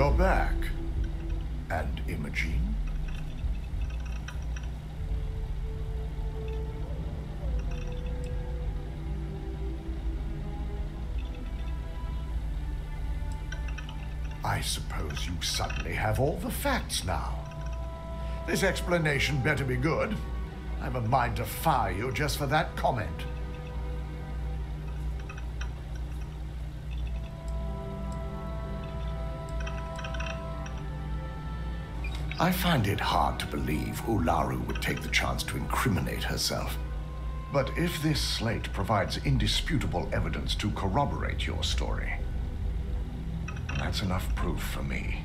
You're back. And Imogene? I suppose you suddenly have all the facts now. This explanation better be good. I have a mind to fire you just for that comment. I find it hard to believe Ularu would take the chance to incriminate herself. But if this slate provides indisputable evidence to corroborate your story, that's enough proof for me.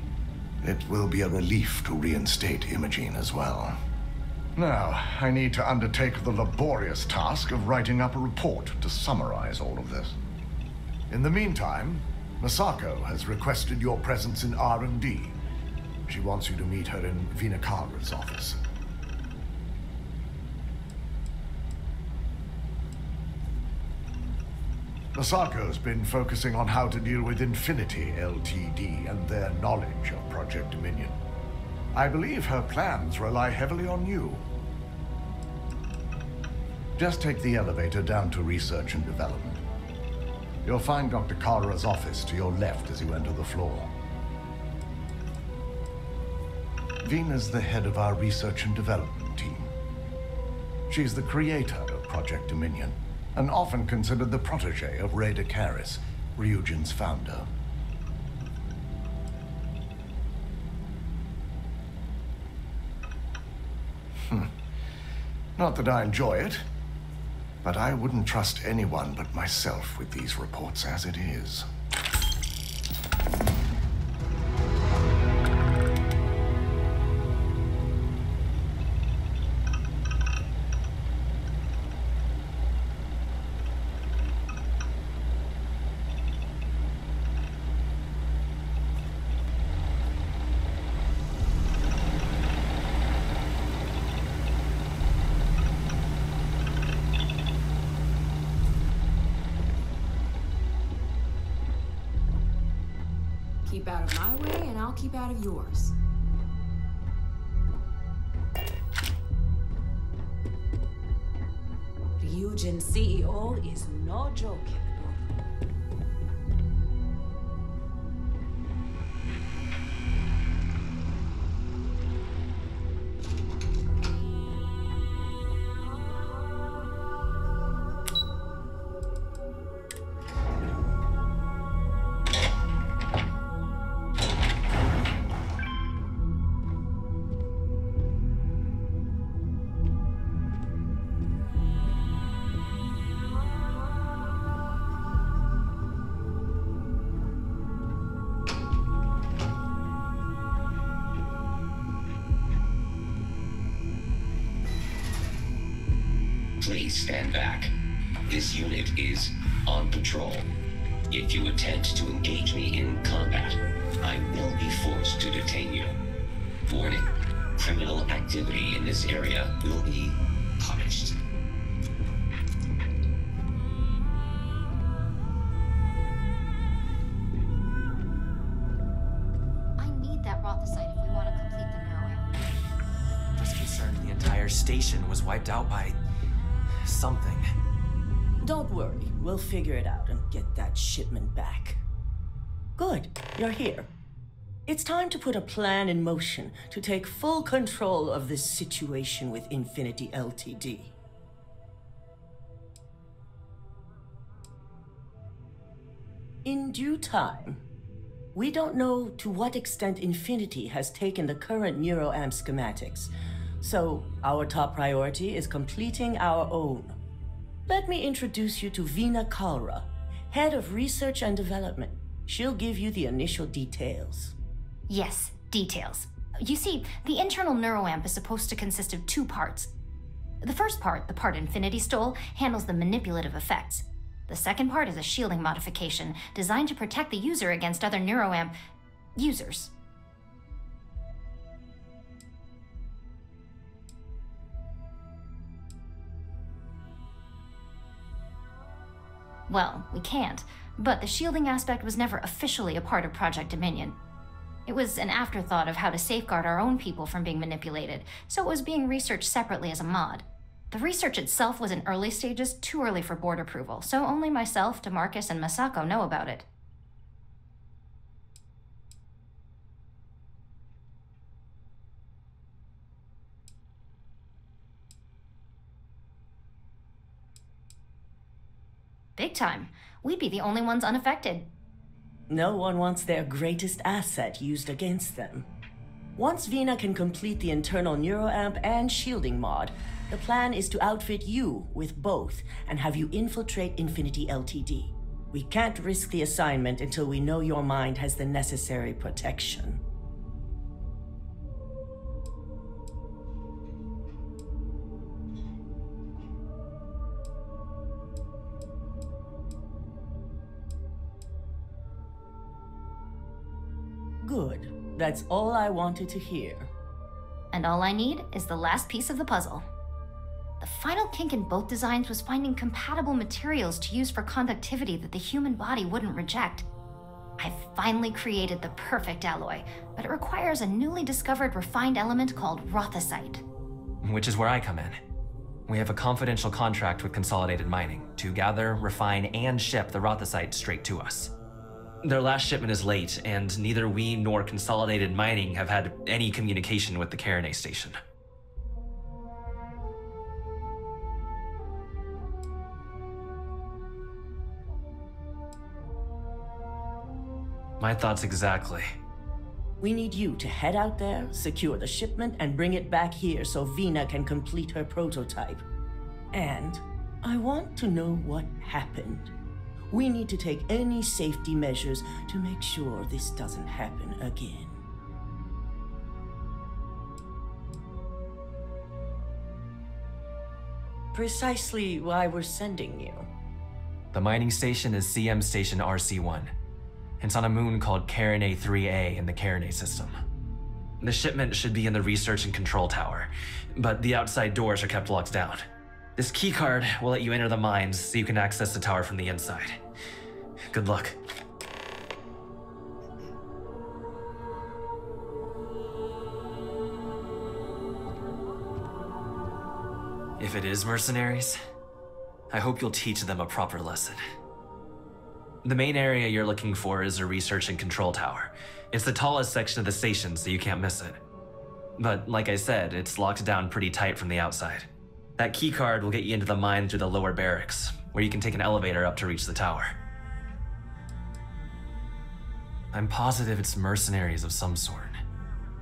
It will be a relief to reinstate Imogene as well. Now, I need to undertake the laborious task of writing up a report to summarize all of this. In the meantime, Masako has requested your presence in R&D. She wants you to meet her in Vinakara's office. Masako's been focusing on how to deal with Infinity Ltd. And their knowledge of Project Dominion. I believe her plans rely heavily on you. Just take the elevator down to Research and Development. You'll find Dr. Kara's office to your left as you enter the floor. Vina's the head of our Research and Development team. She's the creator of Project Dominion, and often considered the protege of Ray Decaris, Ryujin's founder. Not that I enjoy it, but I wouldn't trust anyone but myself with these reports as it is. Keep out of my way, and I'll keep out of yours. Ryujin CEO is no joking. Please stand back. This unit is on patrol. If you attempt to engage me in combat, I will be forced to detain you. Warning, criminal activity in this area will be punished. I need that Rothicite if we want to complete the neuroamp. Was concerned the entire station was wiped out by something. Don't worry, we'll figure it out and get that shipment back. Good, you're here. It's time to put a plan in motion to take full control of this situation with Infinity Ltd. In due time. We don't know to what extent Infinity has taken the current neuroamp schematics, so our top priority is completing our own. Let me introduce you to Vina Kalra, Head of Research and Development. She'll give you the initial details. Yes, details. You see, the internal neuroamp is supposed to consist of two parts. The first part, the part Infinity stole, handles the manipulative effects. The second part is a shielding modification designed to protect the user against other neuroamp users. Well, we can't, but the shielding aspect was never officially a part of Project Dominion. It was an afterthought of how to safeguard our own people from being manipulated, so it was being researched separately as a mod. The research itself was in early stages, too early for board approval, so only myself, DeMarcus, and Masako know about it. Big time. We'd be the only ones unaffected. No one wants their greatest asset used against them. Once Vina can complete the internal neuroamp and shielding mod, the plan is to outfit you with both and have you infiltrate Infinity Ltd. We can't risk the assignment until we know your mind has the necessary protection. Good. That's all I wanted to hear. And all I need is the last piece of the puzzle. The final kink in both designs was finding compatible materials to use for conductivity that the human body wouldn't reject. I finally created the perfect alloy, but it requires a newly discovered refined element called rothosite. Which is where I come in. We have a confidential contract with Consolidated Mining to gather, refine, and ship the rothosite straight to us. Their last shipment is late, and neither we nor Consolidated Mining have had any communication with the Carinae station. My thoughts exactly. We need you to head out there, secure the shipment, and bring it back here so Vina can complete her prototype. And I want to know what happened. We need to take any safety measures to make sure this doesn't happen again. Precisely why we're sending you. The mining station is CM Station RC-1. It's on a moon called Carinae 3A in the Carinae system. The shipment should be in the research and control tower, but the outside doors are kept locked down. This keycard will let you enter the mines so you can access the tower from the inside. Good luck. If it is mercenaries, I hope you'll teach them a proper lesson. The main area you're looking for is a research and control tower. It's the tallest section of the station, so you can't miss it. But like I said, it's locked down pretty tight from the outside. That keycard will get you into the mine through the lower barracks, where you can take an elevator up to reach the tower. I'm positive it's mercenaries of some sort.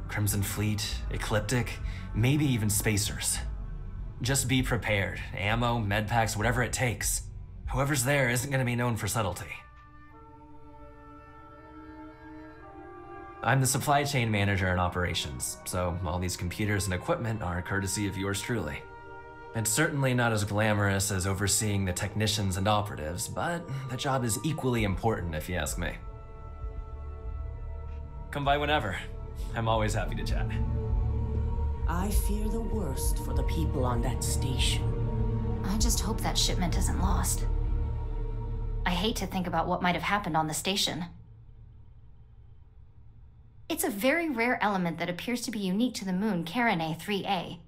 Crimson Fleet, Ecliptic, maybe even Spacers. Just be prepared. Ammo, medpacks, whatever it takes. Whoever's there isn't going to be known for subtlety. I'm the supply chain manager in operations, so all these computers and equipment are courtesy of yours truly. It's certainly not as glamorous as overseeing the technicians and operatives, but the job is equally important if you ask me. Come by whenever. I'm always happy to chat. I fear the worst for the people on that station. I just hope that shipment isn't lost. I hate to think about what might have happened on the station. It's a very rare element that appears to be unique to the moon Carinae 3A.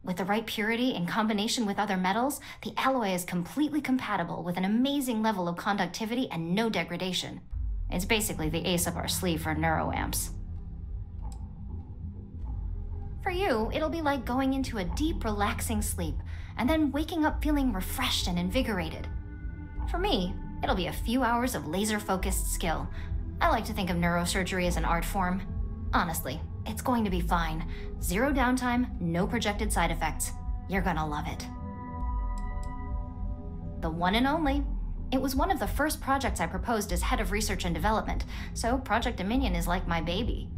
With the right purity in combination with other metals, the alloy is completely compatible with an amazing level of conductivity and no degradation. It's basically the ace up our sleeve for neuroamps. For you, it'll be like going into a deep, relaxing sleep, and then waking up feeling refreshed and invigorated. For me, it'll be a few hours of laser-focused skill. I like to think of neurosurgery as an art form. Honestly, it's going to be fine. Zero downtime, no projected side effects. You're gonna love it. The one and only. It was one of the first projects I proposed as head of research and development, so Project Dominion is like my baby.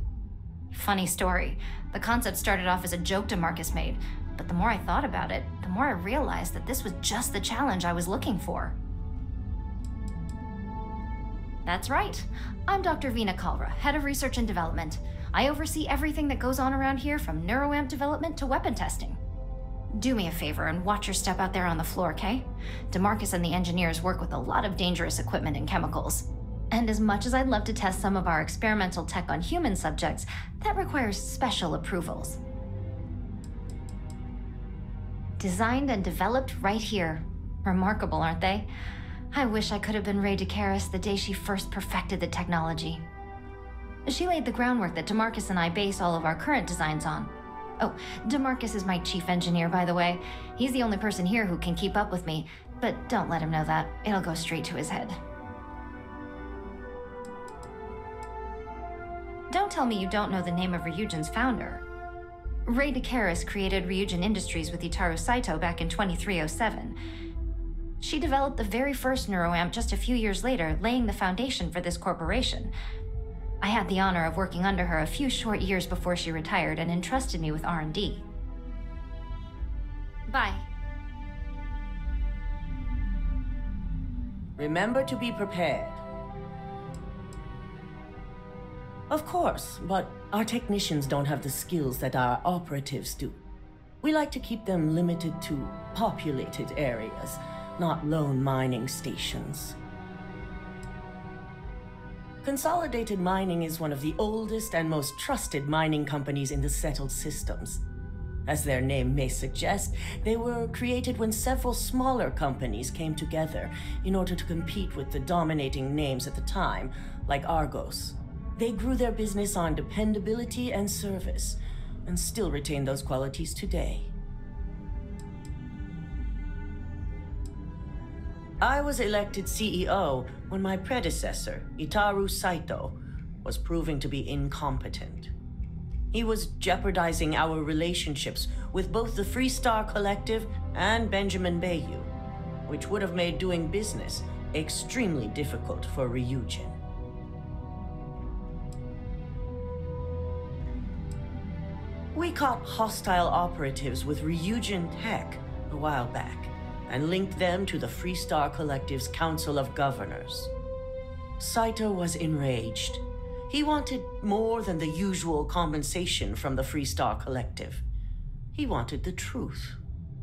Funny story. The concept started off as a joke DeMarcus made, but the more I thought about it, the more I realized that this was just the challenge I was looking for. That's right. I'm Dr. Vina Kalra, head of research and development. I oversee everything that goes on around here from neuroamp development to weapon testing. Do me a favor and watch your step out there on the floor, okay? DeMarcus and the engineers work with a lot of dangerous equipment and chemicals. And as much as I'd love to test some of our experimental tech on human subjects, that requires special approvals. Designed and developed right here. Remarkable, aren't they? I wish I could have been Ray DeCaris the day she first perfected the technology. She laid the groundwork that DeMarcus and I base all of our current designs on. Oh, DeMarcus is my chief engineer, by the way. He's the only person here who can keep up with me, but don't let him know that. It'll go straight to his head. Don't tell me you don't know the name of Ryujin's founder. Ray DeCaris created Ryujin Industries with Itaru Saito back in 2307. She developed the very first neuroamp just a few years later, laying the foundation for this corporation. I had the honor of working under her a few short years before she retired and entrusted me with R&D. Bye. Remember to be prepared. Of course, but our technicians don't have the skills that our operatives do. We like to keep them limited to populated areas, not lone mining stations. Consolidated Mining is one of the oldest and most trusted mining companies in the settled systems. As their name may suggest, they were created when several smaller companies came together in order to compete with the dominating names at the time, like Argos. They grew their business on dependability and service, and still retain those qualities today. I was elected CEO when my predecessor, Itaru Saito, was proving to be incompetent. He was jeopardizing our relationships with both the Freestar Collective and Benjamin Bayou, which would have made doing business extremely difficult for Ryujin. We caught hostile operatives with Ryujin tech a while back, and linked them to the Freestar Collective's Council of Governors. Saito was enraged. He wanted more than the usual compensation from the Freestar Collective. He wanted the truth.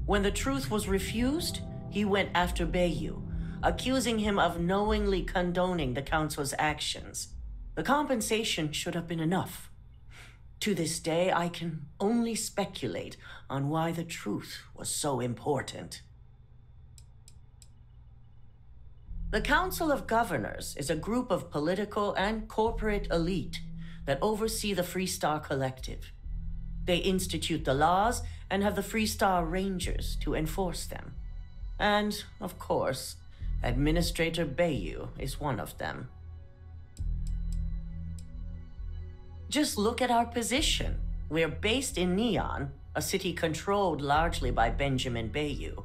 When the truth was refused, he went after Bayou, accusing him of knowingly condoning the Council's actions. The compensation should have been enough. To this day, I can only speculate on why the truth was so important. The Council of Governors is a group of political and corporate elite that oversee the Freestar Collective. They institute the laws and have the Freestar Rangers to enforce them. And, of course, Administrator Bayou is one of them. Just look at our position. We're based in Neon, a city controlled largely by Benjamin Bayou.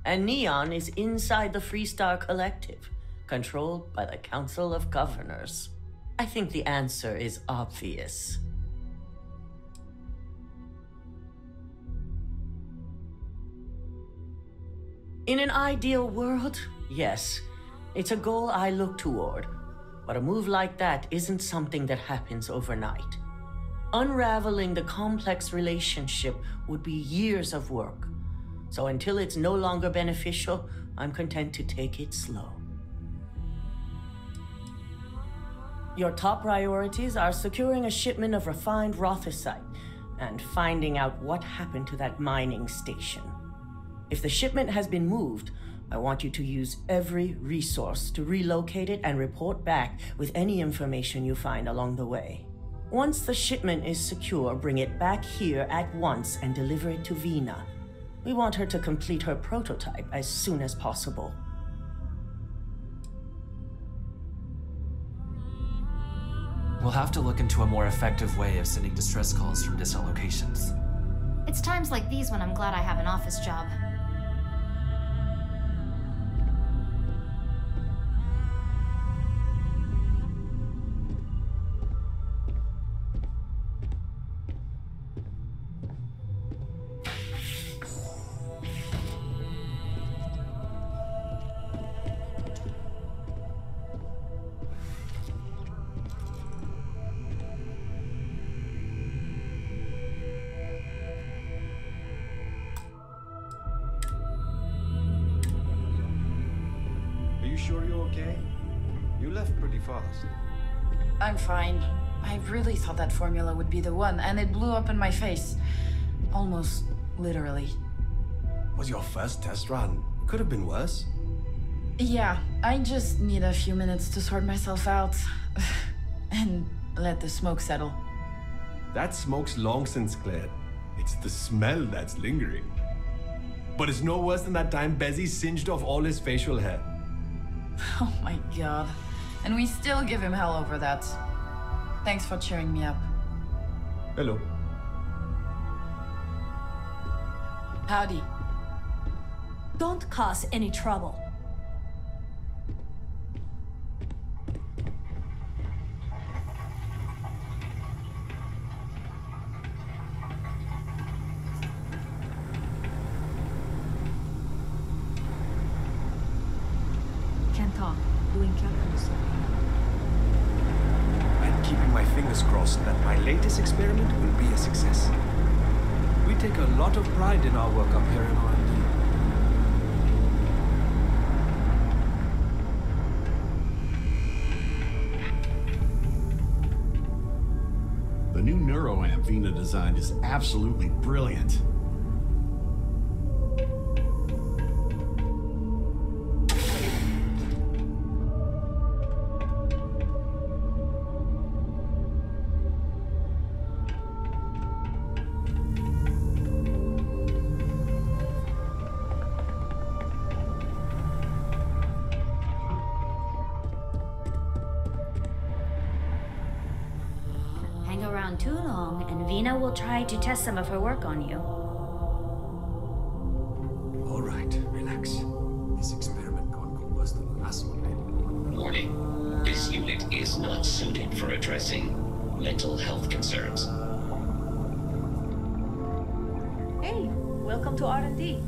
And Neon is inside the Freestar Collective, controlled by the Council of Governors. I think the answer is obvious. In an ideal world, yes, it's a goal I look toward, but a move like that isn't something that happens overnight. Unraveling the complex relationship would be years of work. So until it's no longer beneficial, I'm content to take it slow. Your top priorities are securing a shipment of refined rothosite and finding out what happened to that mining station. If the shipment has been moved, I want you to use every resource to relocate it and report back with any information you find along the way. Once the shipment is secure, bring it back here at once and deliver it to Vina. We want her to complete her prototype as soon as possible. We'll have to look into a more effective way of sending distress calls from distant locations. It's times like these when I'm glad I have an office job. left pretty fast. I'm fine. I really thought that formula would be the one, and it blew up in my face. Almost literally. Was your first test run? Could have been worse. Yeah, I just need a few minutes to sort myself out. And let the smoke settle. That smoke's long since cleared. It's the smell that's lingering. But it's no worse than that time Bezzy singed off all his facial hair. Oh my god. And we still give him hell over that. Thanks for cheering me up. Hello. Howdy. Don't cause any trouble. Can't talk. Doing calculus. I'm keeping my fingers crossed that my latest experiment will be a success. We take a lot of pride in our work up here in R&D. The new neuroamp Vina designed is absolutely brilliant. Hang around too long, and Vina will try to test some of her work on you. All right, relax. This experiment can't go worse than the last one did. Warning. This unit is not suited for addressing mental health concerns. Hey, welcome to R&D.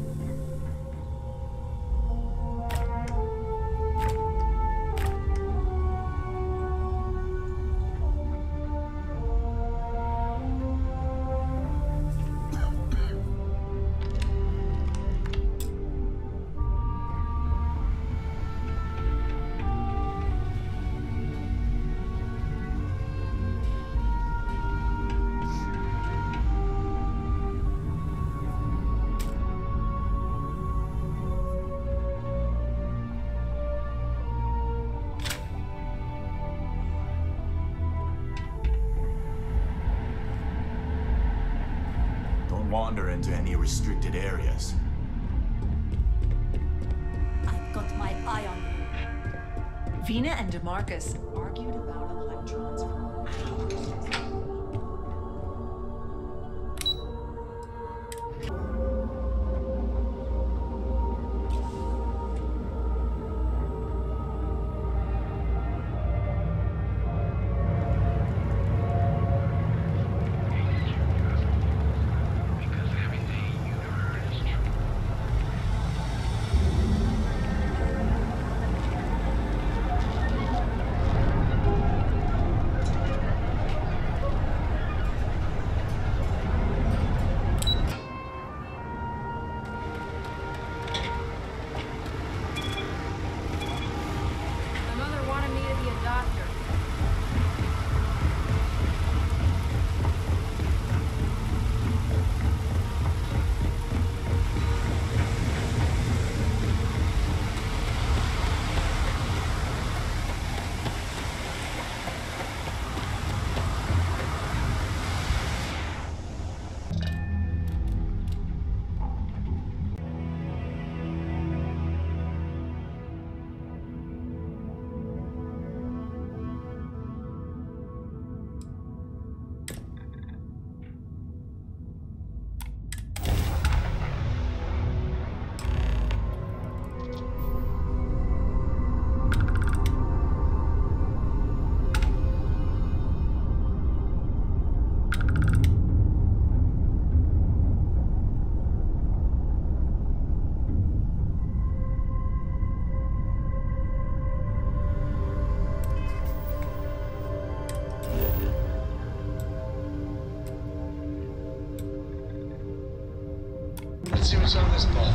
Wander into any restricted areas. I've got my eye on you. Vina and DeMarcus argued about electrons for hours. Let's see what's on this ball.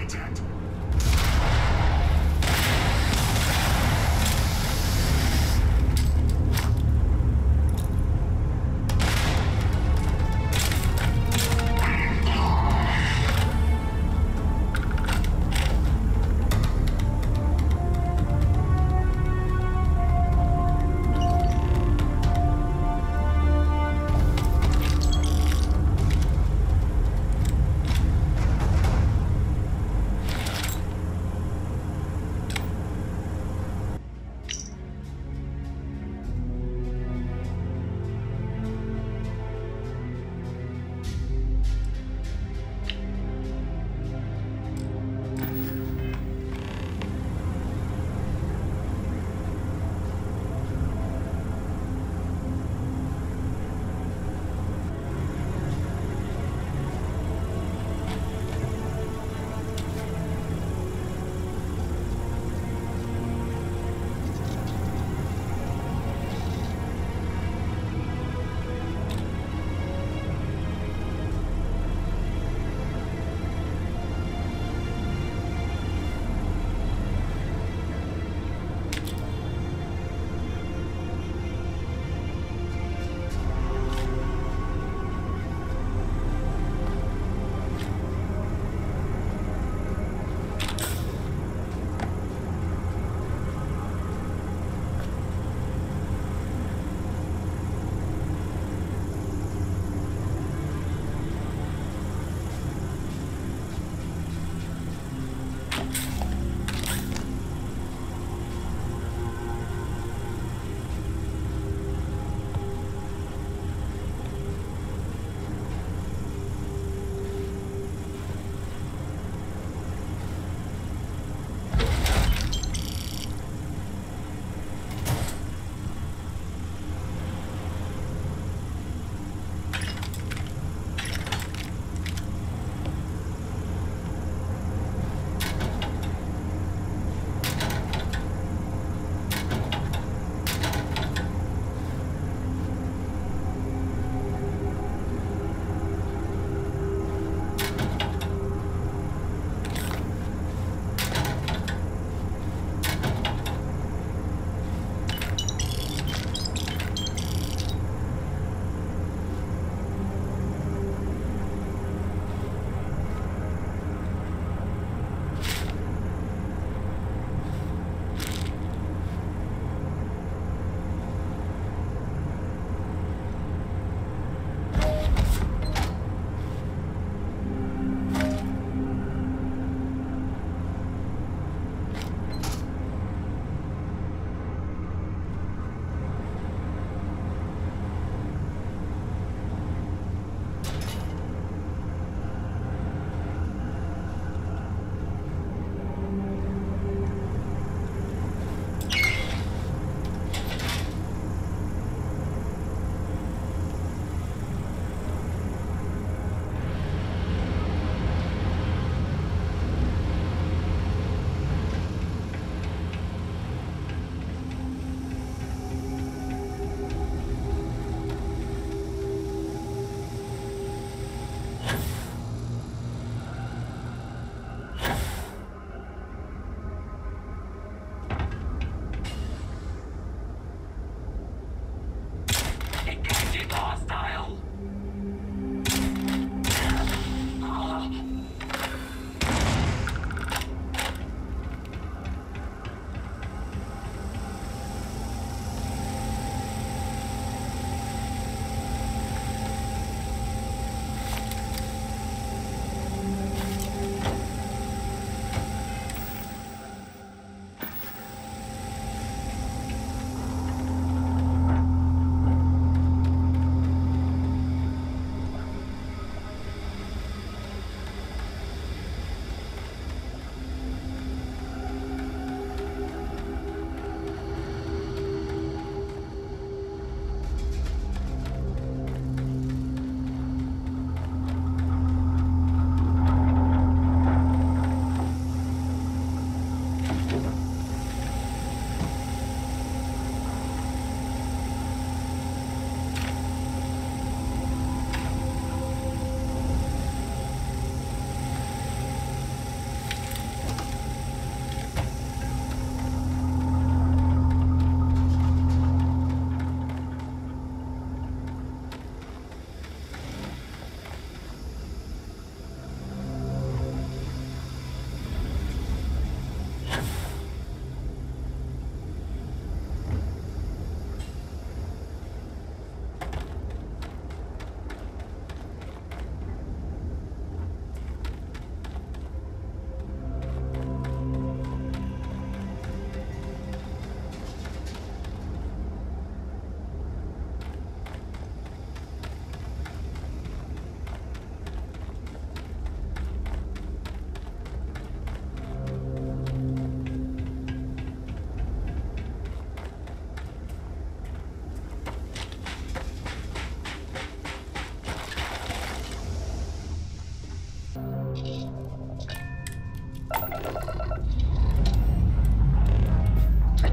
intelligent.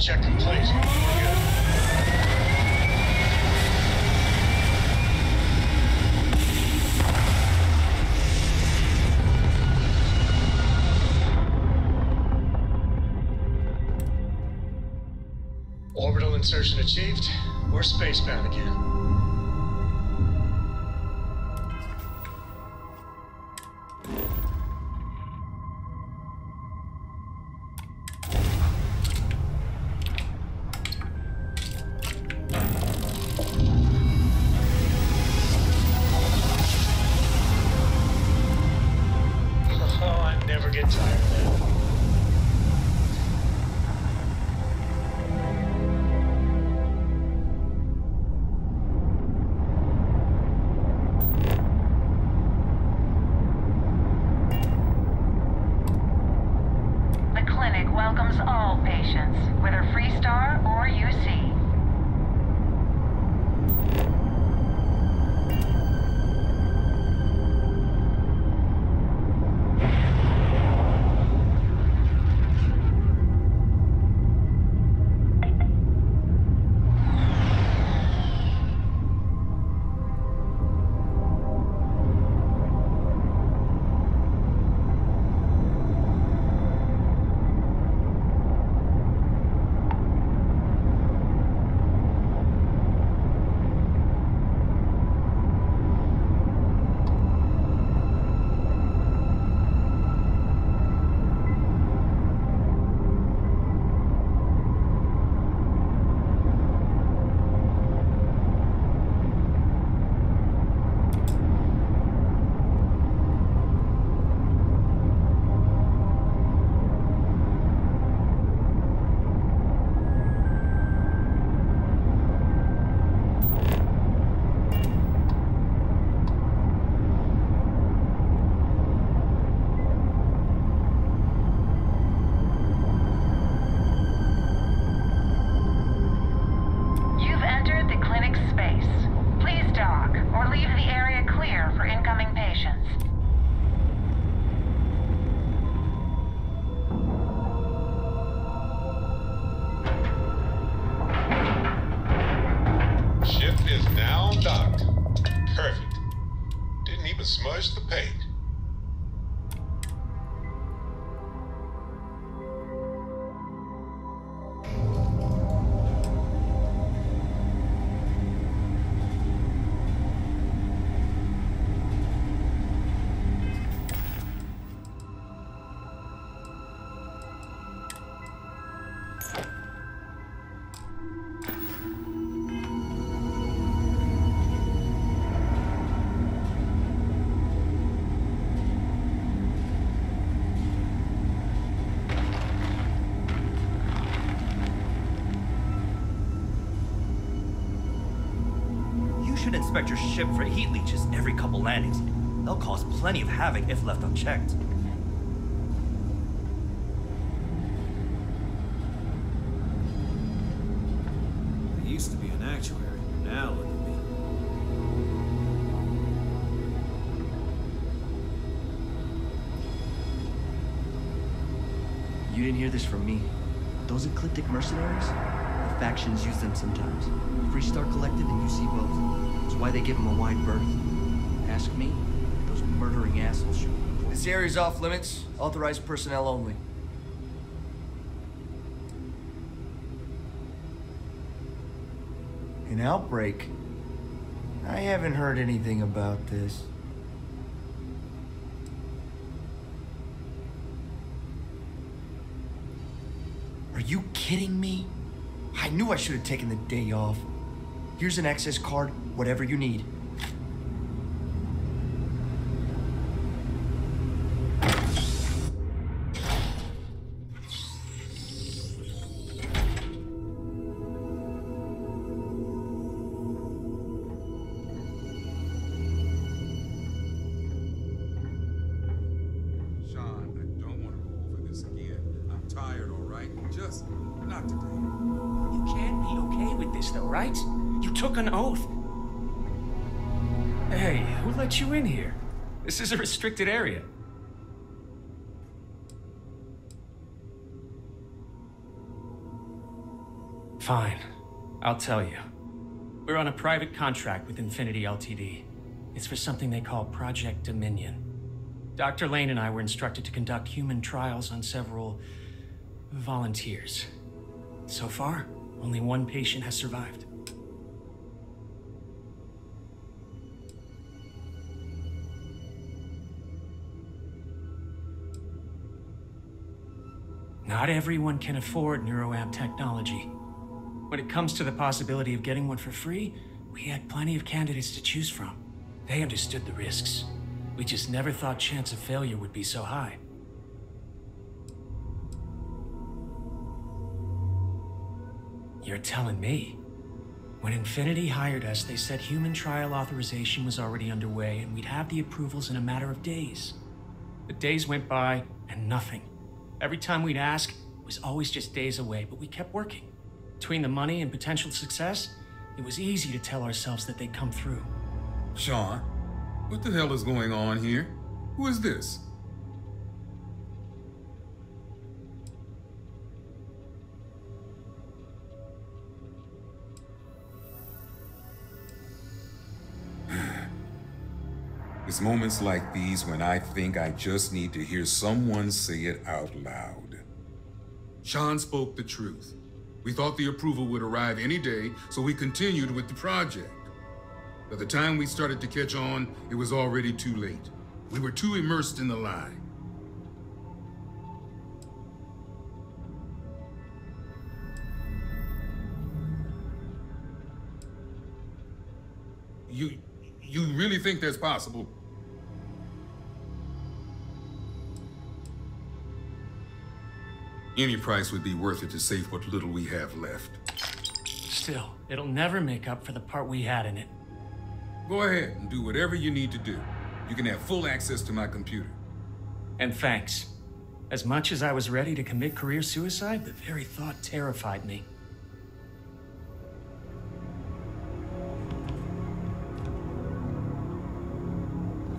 Check complete. We're good. Orbital insertion achieved. We're spacebound again. Oh, I never get tired of that. The clinic welcomes all patients, whether Freestar or UC. You've entered the clinic's space. Please dock or leave the area clear for incoming patients. Ship is now docked. Perfect. Didn't even smudge the paint. You should inspect your ship for heat leeches every couple landings. They'll cause plenty of havoc if left unchecked. I used to be an actuary. Now look at me. You didn't hear this from me. Those ecliptic mercenaries? The factions use them sometimes. Freestar Collective and UC both. That's why they give them a wide berth. Ask me, those murdering assholes should be reported. This area's off limits. Authorized personnel only. An outbreak? I haven't heard anything about this. Are you kidding me? I knew I should have taken the day off. Here's an access card, whatever you need. Right? You took an oath. Hey, who let you in here? This is a restricted area. Fine. I'll tell you. We're on a private contract with Infinity Ltd. It's for something they call Project Dominion. Dr. Lane and I were instructed to conduct human trials on several volunteers. So far, only one patient has survived. Not everyone can afford NeuroAmp technology. When it comes to the possibility of getting one for free, we had plenty of candidates to choose from. They understood the risks. We just never thought chance of failure would be so high. You're telling me? When Infinity hired us, they said human trial authorization was already underway and we'd have the approvals in a matter of days. The days went by and nothing. Every time we'd ask, it was always just days away, but we kept working. Between the money and potential success, it was easy to tell ourselves that they'd come through. Sean, what the hell is going on here? Who is this? It's moments like these when I think I just need to hear someone say it out loud. Sean spoke the truth. We thought the approval would arrive any day, so we continued with the project. By the time we started to catch on, it was already too late. We were too immersed in the lie. You really think that's possible? Any price would be worth it to save what little we have left. Still, it'll never make up for the part we had in it. Go ahead and do whatever you need to do. You can have full access to my computer. And thanks. As much as I was ready to commit career suicide, the very thought terrified me.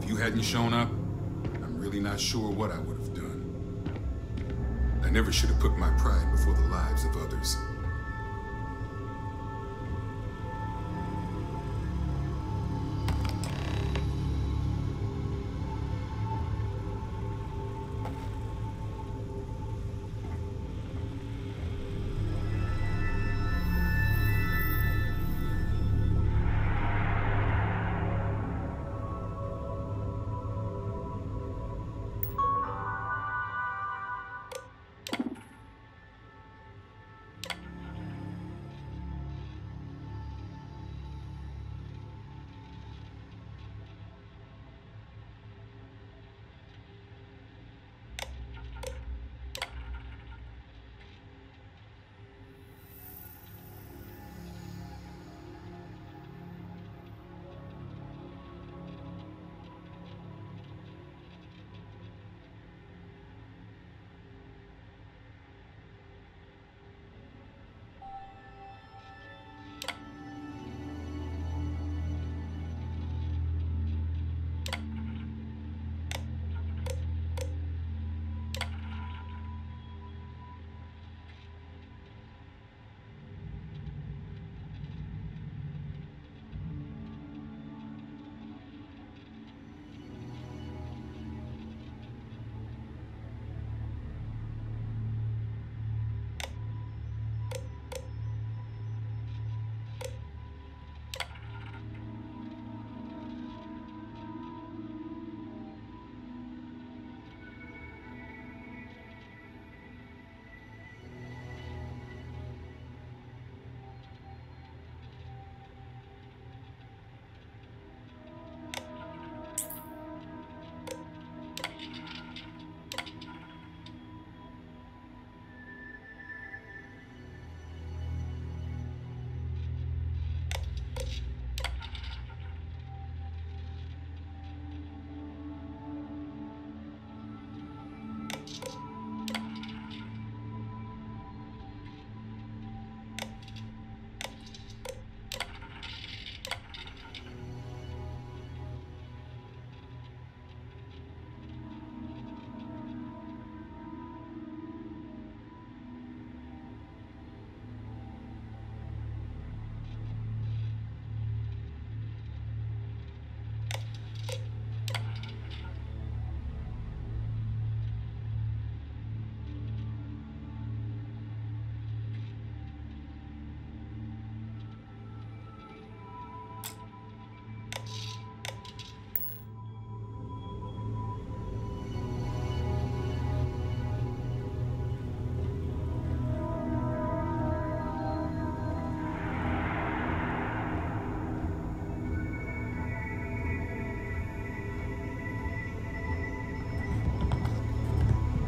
If you hadn't shown up, I'm really not sure what I would have done. I never should have put my pride before the lives of others.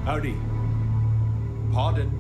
Howdy. Pardon.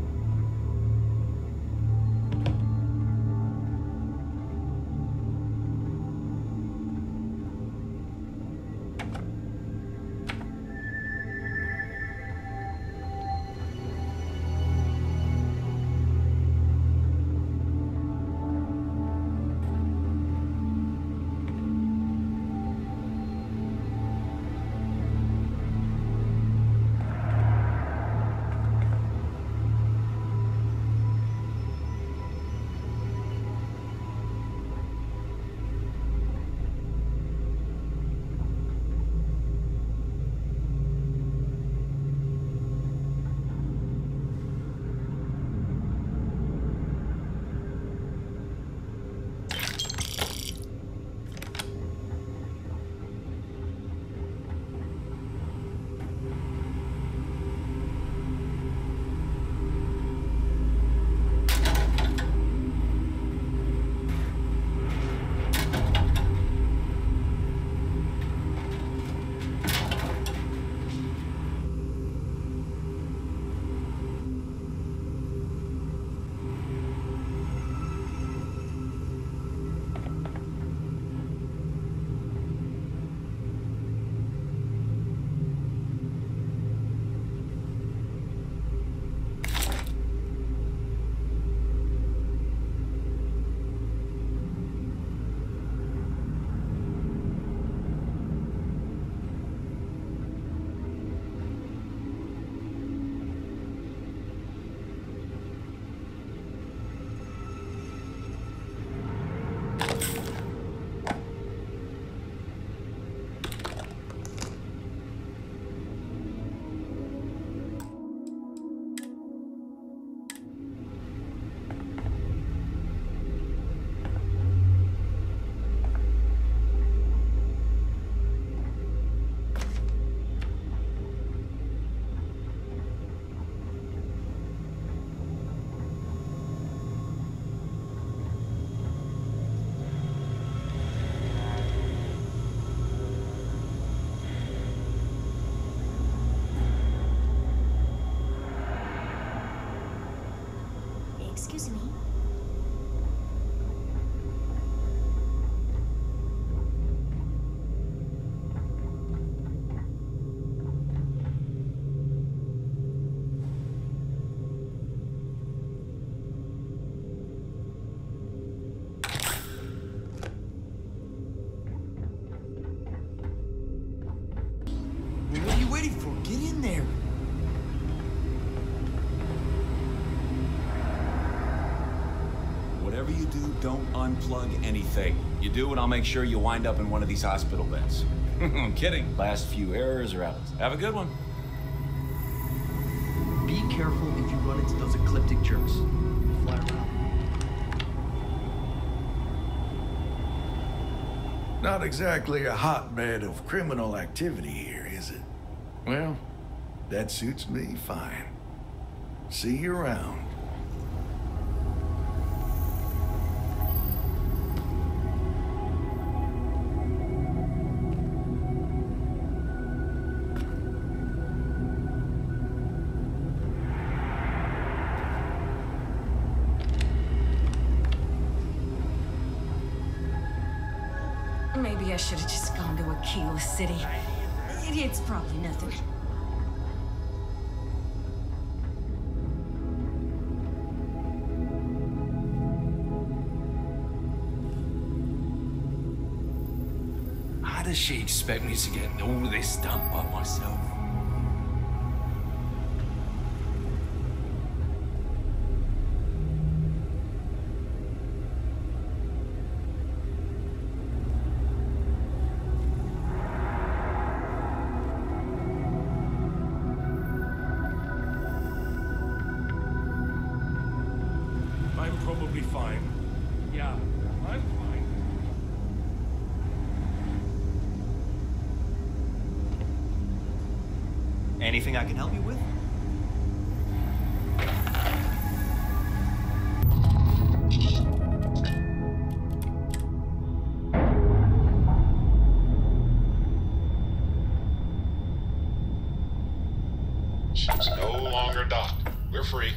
Excuse me. What are you waiting for? Get in there. Whatever you do, don't unplug anything. You do, and I'll make sure you wind up in one of these hospital beds. I'm kidding. Last few errors are out. Have a good one. Be careful if you run into those ecliptic jerks. Fly around. Not exactly a hotbed of criminal activity here, is it? Well, that suits me fine. See you around. Maybe I should have just gone to a keyless city. It's probably nothing. How does she expect me to get all of this done by myself? I'm probably fine. Yeah, I'm fine. Anything I can help you with? Ships and No longer docked. We're free.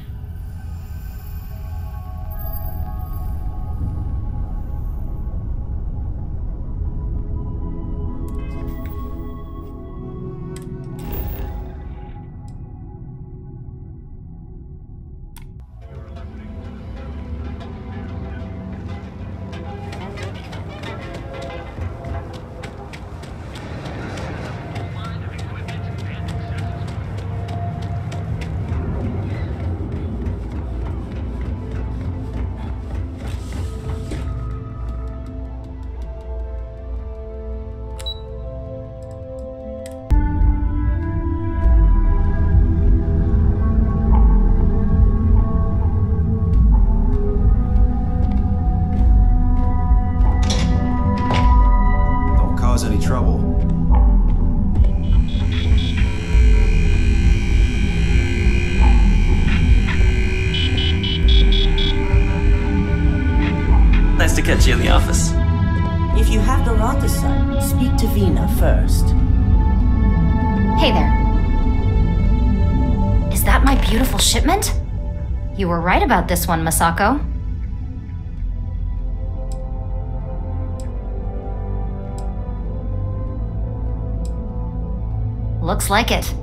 Catch you in the office. If you have the Rothesite, speak to Vina first. Hey there. Is that my beautiful shipment? You were right about this one, Masako. Looks like it.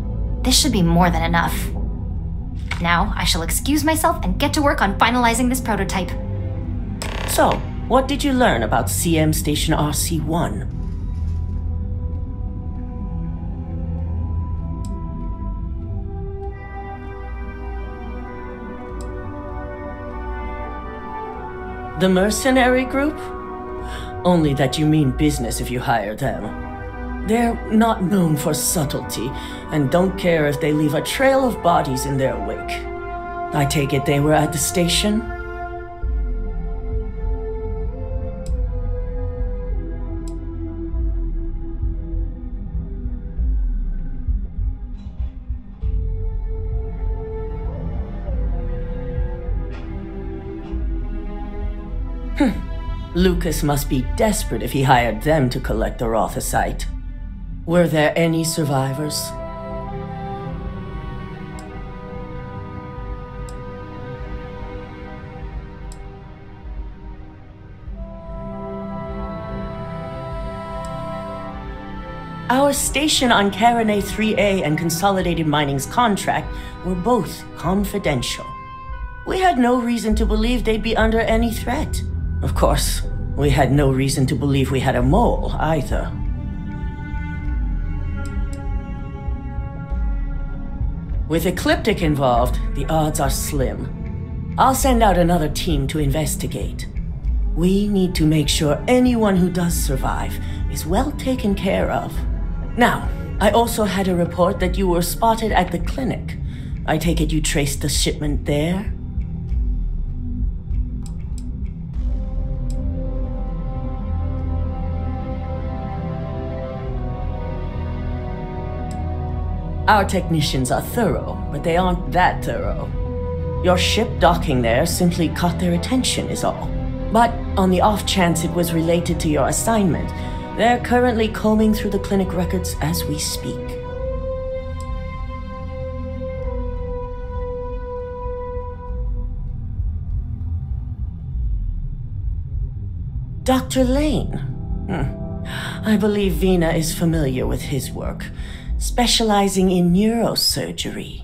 This should be more than enough. Now, I shall excuse myself and get to work on finalizing this prototype. So, what did you learn about CM Station RC-1? The mercenary group? Only that you mean business if you hire them. They're not known for subtlety, and don't care if they leave a trail of bodies in their wake. I take it they were at the station? Lucas must be desperate if he hired them to collect the Rothesite. Were there any survivors? Our station on Carinae 3A and Consolidated Mining's contract were both confidential. We had no reason to believe they'd be under any threat. Of course, we had no reason to believe we had a mole, either. With Ecliptic involved, the odds are slim. I'll send out another team to investigate. We need to make sure anyone who does survive is well taken care of. Now, I also had a report that you were spotted at the clinic. I take it you traced the shipment there? Our technicians are thorough, but they aren't that thorough. Your ship docking there simply caught their attention is all. But on the off chance it was related to your assignment, they're currently combing through the clinic records as we speak. Dr. Lane. I believe Vina is familiar with his work, specializing in neurosurgery.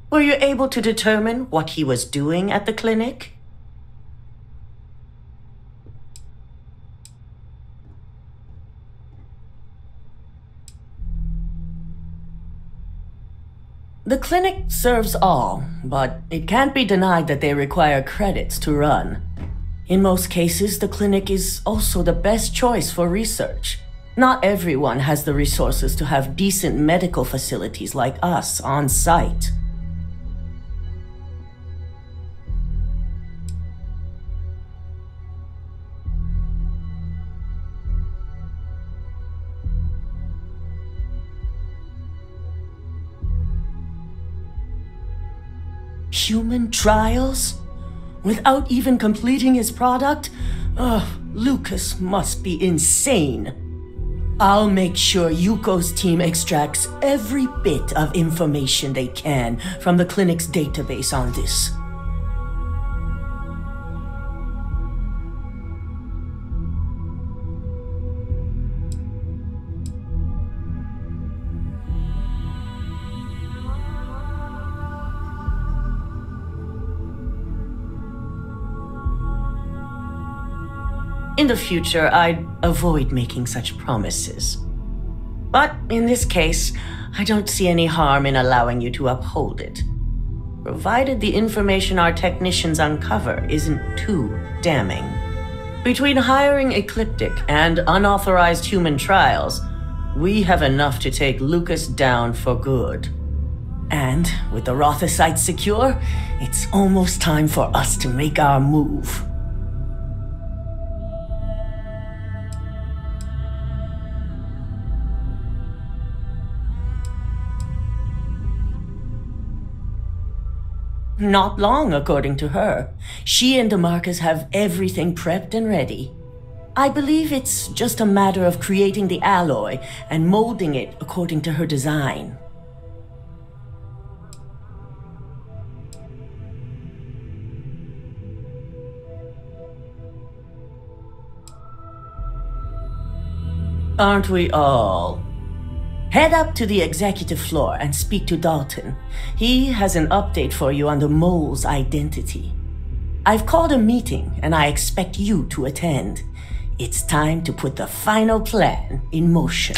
Were you able to determine what he was doing at the clinic? The clinic serves all, but it can't be denied that they require credits to run. In most cases, the clinic is also the best choice for research. Not everyone has the resources to have decent medical facilities like us on site. Human trials? Without even completing his product? Ugh, Lucas must be insane. I'll make sure Yuko's team extracts every bit of information they can from the clinic's database on this. In the future, I'd avoid making such promises. But in this case, I don't see any harm in allowing you to uphold it, provided the information our technicians uncover isn't too damning. Between hiring Ecliptic and unauthorized human trials, we have enough to take Lucas down for good. And with the Rothocytes secure, it's almost time for us to make our move. Not long, according to her. She and DeMarcus have everything prepped and ready. I believe it's just a matter of creating the alloy and molding it according to her design. Aren't we all? Head up to the executive floor and speak to Dalton. He has an update for you on the mole's identity. I've called a meeting and I expect you to attend. It's time to put the final plan in motion.